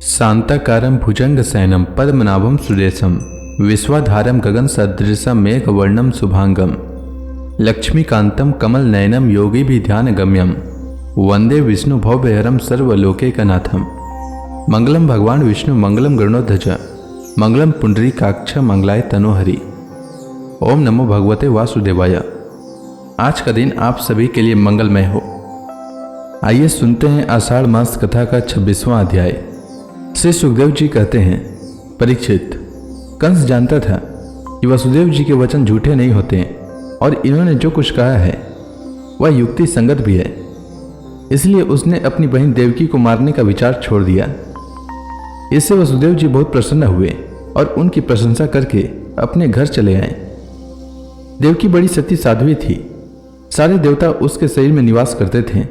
शांताकारं भुजंगशयनं पद्मनाभं सुरेशं विश्वाधारं गगनसदृशं मेघवर्णं शुभांगं लक्ष्मीकान्तं कमलनयनं योगिभिध्यानगम्यं वंदे विष्णु भवभयहरं सर्वलोकैकनाथं। मंगलम भगवान विष्णु मंगलम गरुणध्वज मंगलम पुंडरीकाक्ष मंगलाय तनोहरि। ओम नमो भगवते वासुदेवाय। आज का दिन आप सभी के लिए मंगलमय हो। आइए सुनते हैं आषाढ़ मास कथा का 26वां अध्याय। श्री सुखदेव जी कहते हैं, परीक्षित, कंस जानता था कि वसुदेव जी के वचन झूठे नहीं होते और इन्होंने जो कुछ कहा है वह युक्ति संगत भी है, इसलिए उसने अपनी बहन देवकी को मारने का विचार छोड़ दिया। इससे वसुदेव जी बहुत प्रसन्न हुए और उनकी प्रशंसा करके अपने घर चले आए। देवकी बड़ी सती साध्वी थी। सारे देवता उसके शरीर में निवास करते थे।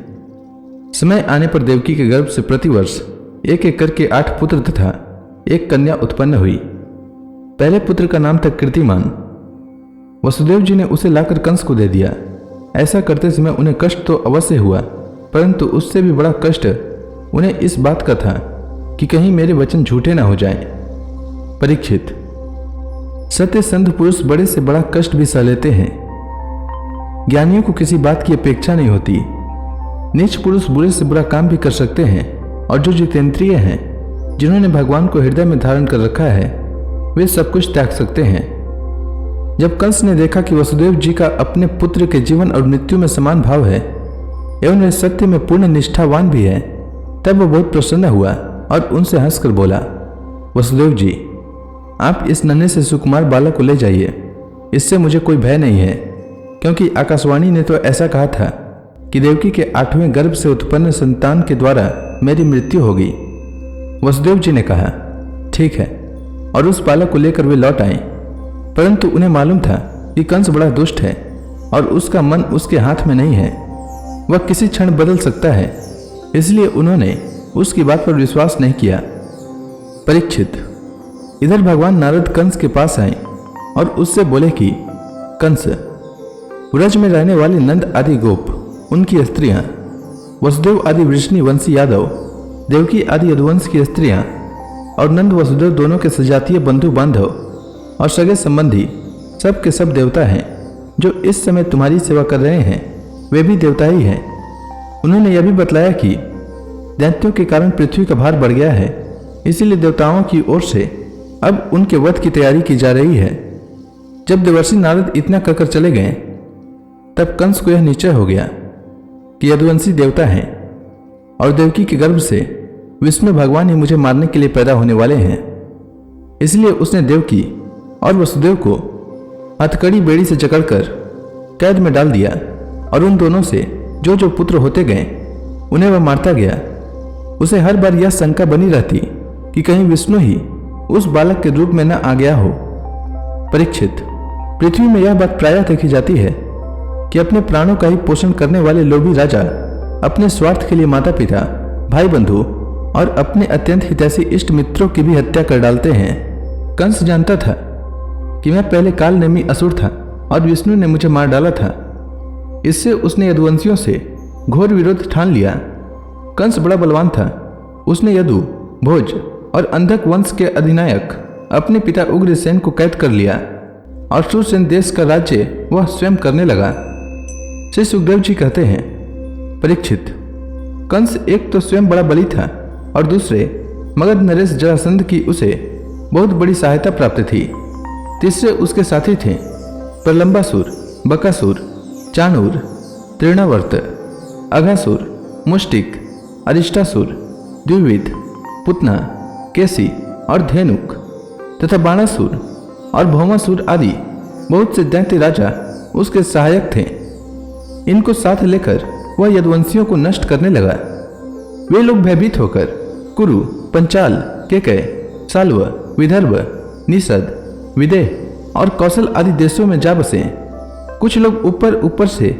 समय आने पर देवकी के गर्भ से प्रतिवर्ष एक एक करके 8 पुत्र तथा एक कन्या उत्पन्न हुई। पहले पुत्र का नाम था कीर्तिमान। वसुदेव जी ने उसे लाकर कंस को दे दिया। ऐसा करते समय उन्हें कष्ट तो अवश्य हुआ, परंतु उससे भी बड़ा कष्ट उन्हें इस बात का था कि कहीं मेरे वचन झूठे न हो जाएं। परीक्षित, सत्य संत पुरुष बड़े से बड़ा कष्ट भी सह लेते हैं। ज्ञानियों को किसी बात की अपेक्षा नहीं होती। नीच पुरुष बुरे से बुरा काम भी कर सकते हैं और जो जितेंद्रिय हैं, जिन्होंने भगवान को हृदय में धारण कर रखा है, वे सब कुछ त्याग सकते हैं। जब कंस ने देखा कि वसुदेव जी का अपने पुत्र के जीवन और मृत्यु में समान भाव है एवं वे सत्य में पूर्ण निष्ठावान भी है, तब वह बहुत प्रसन्न हुआ और उनसे हंसकर बोला, वसुदेव जी, आप इस नन्हे से सुकुमार बालक को ले जाइए। इससे मुझे कोई भय नहीं है, क्योंकि आकाशवाणी ने तो ऐसा कहा था कि देवकी के 8वें गर्भ से उत्पन्न संतान के द्वारा मेरी मृत्यु होगी। वसुदेव जी ने कहा, ठीक है, और उस बालक को लेकर वे लौट आए। परंतु उन्हें मालूम था कि कंस बड़ा दुष्ट है और उसका मन उसके हाथ में नहीं है। वह किसी क्षण बदल सकता है, इसलिए उन्होंने उसकी बात पर विश्वास नहीं किया। परीक्षित, इधर भगवान नारद कंस के पास आए और उससे बोले कि कंस, व्रज में रहने वाले नंद आदि गोप, उनकी स्त्रियां, वसुदेव आदि वृष्णि वंशी यादव, देवकी आदि यदुवंश की स्त्रियां और नंद वसुदेव दोनों के सजातीय बंधु बांधव और सगे संबंधी सब के सब देवता हैं। जो इस समय तुम्हारी सेवा कर रहे हैं वे भी देवता ही हैं। उन्होंने यह भी बतलाया कि दैत्यों के कारण पृथ्वी का भार बढ़ गया है, इसीलिए देवताओं की ओर से अब उनके वध की तैयारी की जा रही है। जब देवर्षि नारद इतना कहकर चले गए, तब कंस को यह निश्चय हो गया कि यदुवंशी देवता हैं और देवकी के गर्भ से विष्णु भगवान ही मुझे मारने के लिए पैदा होने वाले हैं। इसलिए उसने देवकी और वसुदेव को हथकड़ी बेड़ी से जकड़कर कैद में डाल दिया और उन दोनों से जो जो पुत्र होते गए उन्हें वह मारता गया। उसे हर बार यह शंका बनी रहती कि कहीं विष्णु ही उस बालक के रूप में न आ गया हो। परीक्षित, पृथ्वी में यह बात प्रायः देखी जाती है कि अपने प्राणों का ही पोषण करने वाले लोभी राजा अपने स्वार्थ के लिए माता पिता, भाई बंधु और अपने अत्यंत हितैषी इष्ट मित्रों की भी हत्या कर डालते हैं। कंस जानता था कि मैं पहले काल नेमी असुर था और विष्णु ने मुझे मार डाला था। इससे उसने यदुवंशियों से घोर विरोध ठान लिया। कंस बड़ा बलवान था। उसने यदु, भोज और अंधक वंश के अधिनायक अपने पिता उग्रसेन को कैद कर लिया और शूरसेन देश का राज्य वह स्वयं करने लगा। श्री सुखदेव जी कहते हैं, परीक्षित, कंस एक तो स्वयं बड़ा बली था और दूसरे मगध नरेश जरासंध की उसे बहुत बड़ी सहायता प्राप्त थी। तीसरे उसके साथी थे प्रलंबासुर, बकासुर, चाणूर, तृणावर्त, अघासुर, मुष्टिक, अरिष्टासुर, द्विविद, पुतना, केसी और धेनुक तथा बाणासुर और भौमासुर आदि बहुत से दैत्य राजा उसके सहायक थे। इनको साथ लेकर वह यदुवंशियों को नष्ट करने लगा। वे लोग भयभीत होकर कुरु, पंचाल, केकय, साल्व, विदर्भ, निषद, विदेह और कौशल आदि देशों में जा बसे। कुछ लोग ऊपर ऊपर से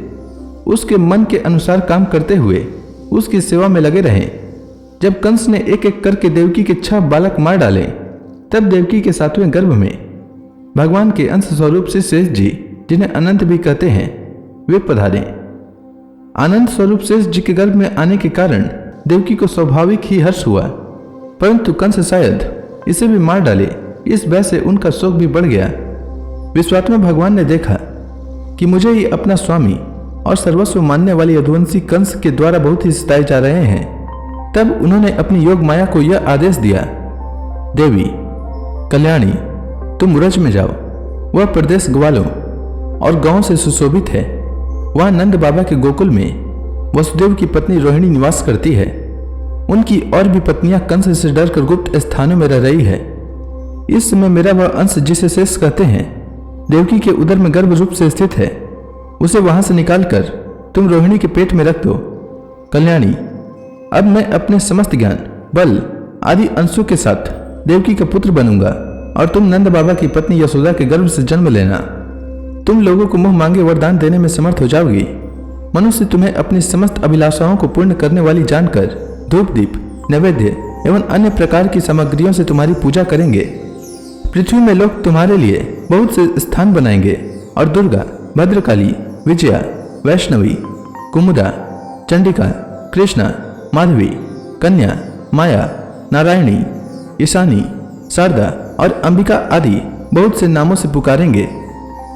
उसके मन के अनुसार काम करते हुए उसकी सेवा में लगे रहे। जब कंस ने एक एक करके देवकी के 6 बालक मार डाले, तब देवकी के 7वें गर्भ में भगवान के अंश स्वरूप से शेष जी, जिन्हें अनंत भी कहते हैं, वे पधारे। आनंद स्वरूप शेष जी के गर्भ में आने के कारण देवकी को स्वाभाविक ही हर्ष हुआ, परंतु कंस शायद इसे भी मार डाले, इस भय से उनका शोक भी बढ़ गया। विश्वात्मा भगवान ने देखा कि मुझे ही अपना स्वामी और सर्वस्व मानने वाले यदुवंशी कंस के द्वारा बहुत ही सताए जा रहे हैं। तब उन्होंने अपनी योग माया को यह आदेश दिया, देवी कल्याणी, तुम व्रज में जाओ, वह प्रदेश ग्वालों और गांव से सुशोभित है। वहां नंद बाबा के गोकुल में वसुदेव की पत्नी रोहिणी निवास करती है। उनकी और भी पत्नियां कंस से डरकर गुप्त स्थानों में रह रही है। इस समय मेरा वह अंश जिसे शेष कहते हैं, देवकी के उदर में गर्भ रूप से स्थित है, उसे वहां से निकालकर तुम रोहिणी के पेट में रख दो। कल्याणी, अब मैं अपने समस्त ज्ञान, बल आदि अंशों के साथ देवकी का पुत्र बनूंगा और तुम नंद बाबा की पत्नी यशोदा के गर्भ से जन्म लेना। तुम लोगों को मुंह मांगे वरदान देने में समर्थ हो जाओगी। मनुष्य तुम्हें अपनी समस्त अभिलाषाओं को पूर्ण करने वाली जानकर धूप दीप, नैवेद्य एवं अन्य प्रकार की सामग्रियों से तुम्हारी पूजा करेंगे। पृथ्वी में लोग तुम्हारे लिए बहुत से स्थान बनाएंगे और दुर्गा, भद्रकाली, विजया, वैष्णवी, कुमुदा, चंडिका, कृष्णा, माधवी, कन्या, माया, नारायणी, ईशानी, शारदा और अंबिका आदि बहुत से नामों से पुकारेंगे।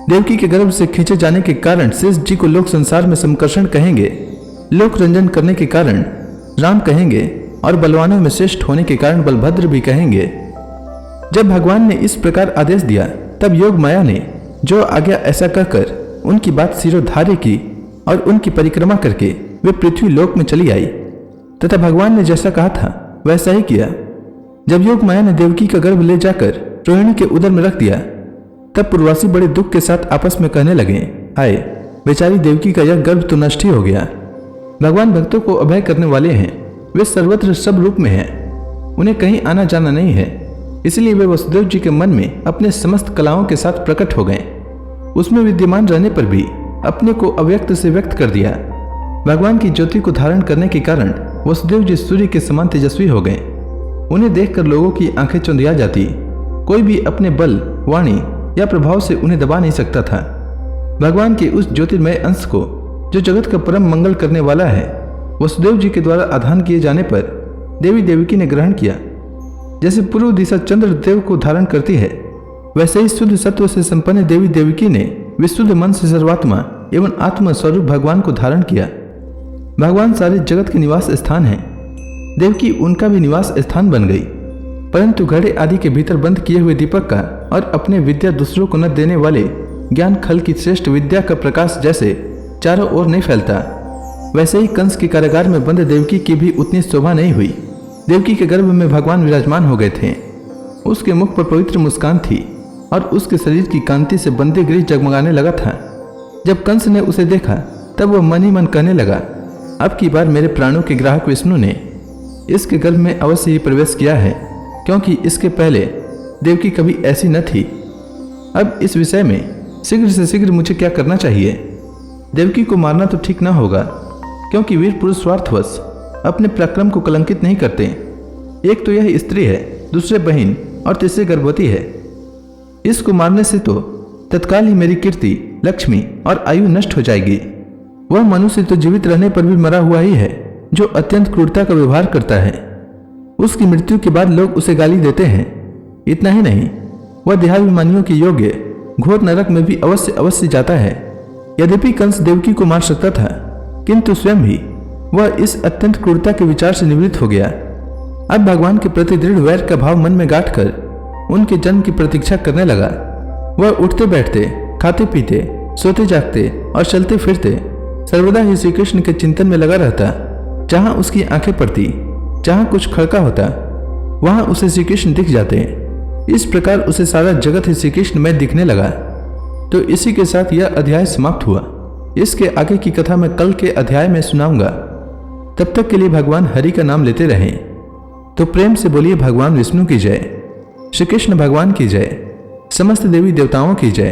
देवकी के गर्भ से खींचे जाने के कारण शेष जी को लोग संसार में संकर्षण कहेंगे, लोक रंजन करने के कारण राम कहेंगे और बलवानों में श्रेष्ठ होने के कारण बलभद्र भी कहेंगे। जब भगवान ने इस प्रकार आदेश दिया तब योग माया ने जो आज्ञा ऐसा कहकर उनकी बात सिरोधार्य की और उनकी परिक्रमा करके वे पृथ्वी लोक में चली आई तथा भगवान ने जैसा कहा था वैसा ही किया। जब योग माया ने देवकी का गर्भ ले जाकर रोहिणी के उदर में रख दिया तब पूर्ववासी बड़े दुख के साथ आपस में कहने लगे, हाय बेचारी देवकी का यह गर्भ तो नष्ट ही हो गया। भगवान भक्तों को अभय करने वाले हैं, वे सर्वत्र सब रूप में हैं, उन्हें कहीं आना जाना नहीं है, इसलिए वे वसुदेव जी के मन में अपने समस्त कलाओं के साथ प्रकट हो गए। उसमें विद्यमान रहने पर भी अपने को अव्यक्त से व्यक्त कर दिया। भगवान की ज्योति को धारण करने के कारण वसुदेव जी सूर्य के समान तेजस्वी हो गए। उन्हें देखकर लोगों की आंखें चौंधिया जाती, कोई भी अपने बल, वाणी या प्रभाव से उन्हें दबा नहीं सकता था। भगवान के उस ज्योतिर्मय अंश को जो जगत का परम मंगल करने वाला है, वसुदेव जी के द्वारा आधान किए जाने पर देवी देवकी ने ग्रहण किया। जैसे पूर्व दिशा चंद्र देव को धारण करती है, वैसे ही शुद्ध सत्व से संपन्न देवी देवकी ने विशुद्ध मन से सर्वात्मा एवं आत्मा स्वरूप भगवान को धारण किया। भगवान सारे जगत के निवास स्थान हैं। देवकी उनका भी निवास स्थान बन गई, परंतु घड़े आदि के भीतर बंद किए हुए दीपक का और अपने विद्या दूसरों को न देने वाले ज्ञान खल की श्रेष्ठ विद्या का प्रकाश जैसे चारों ओर नहीं फैलता, वैसे ही कंस के कारागार में बंद देवकी की भी उतनी शोभा नहीं हुई। देवकी के गर्भ में भगवान विराजमान हो गए थे। उसके मुख पर पवित्र मुस्कान थी और उसके शरीर की कांति से बंदी गृह जगमगाने लगा था। जब कंस ने उसे देखा तब वह मन ही मन कहने लगा, अब की बार मेरे प्राणों के ग्राहक विष्णु ने इसके गर्भ में अवश्य ही प्रवेश किया है, क्योंकि इसके पहले देवकी कभी ऐसी न थी। अब इस विषय में शीघ्र से शीघ्र मुझे क्या करना चाहिए? देवकी को मारना तो ठीक न होगा, क्योंकि वीर पुरुष स्वार्थवश अपने पराक्रम को कलंकित नहीं करते। एक तो यह स्त्री है, दूसरे बहन और तीसरे गर्भवती है। इसको मारने से तो तत्काल ही मेरी कीर्ति, लक्ष्मी और आयु नष्ट हो जाएगी। वह मनुष्य तो जीवित रहने पर भी मरा हुआ ही है, जो अत्यंत क्रूरता का व्यवहार करता है। उसकी मृत्यु के बाद लोग उसे गाली देते हैं। इतना ही नहीं, वह देहाभिमानियों के योग्य घोर नरक में भी अवश्य अवश्य जाता है। यद्यपि कंस देवकी को मार सकता था, किंतु स्वयं ही वह इस अत्यंत क्रूरता के विचार से निवृत्त हो गया। अब भगवान के प्रति दृढ़ वैर का भाव मन में गांठ कर उनके जन्म की प्रतीक्षा करने लगा। वह उठते बैठते, खाते पीते, सोते जागते और चलते फिरते सर्वदा ही श्री कृष्ण के चिंतन में लगा रहता। जहां उसकी आंखें पड़ती, जहां कुछ खड़का होता, वहां उसे श्री कृष्ण दिख जाते। इस प्रकार उसे सारा जगत ही श्री कृष्ण में दिखने लगा। तो इसी के साथ यह अध्याय समाप्त हुआ। इसके आगे की कथा मैं कल के अध्याय में सुनाऊंगा। तब तक के लिए भगवान हरि का नाम लेते रहें। तो प्रेम से बोलिए भगवान विष्णु की जय, श्री कृष्ण भगवान की जय, समस्त देवी देवताओं की जय।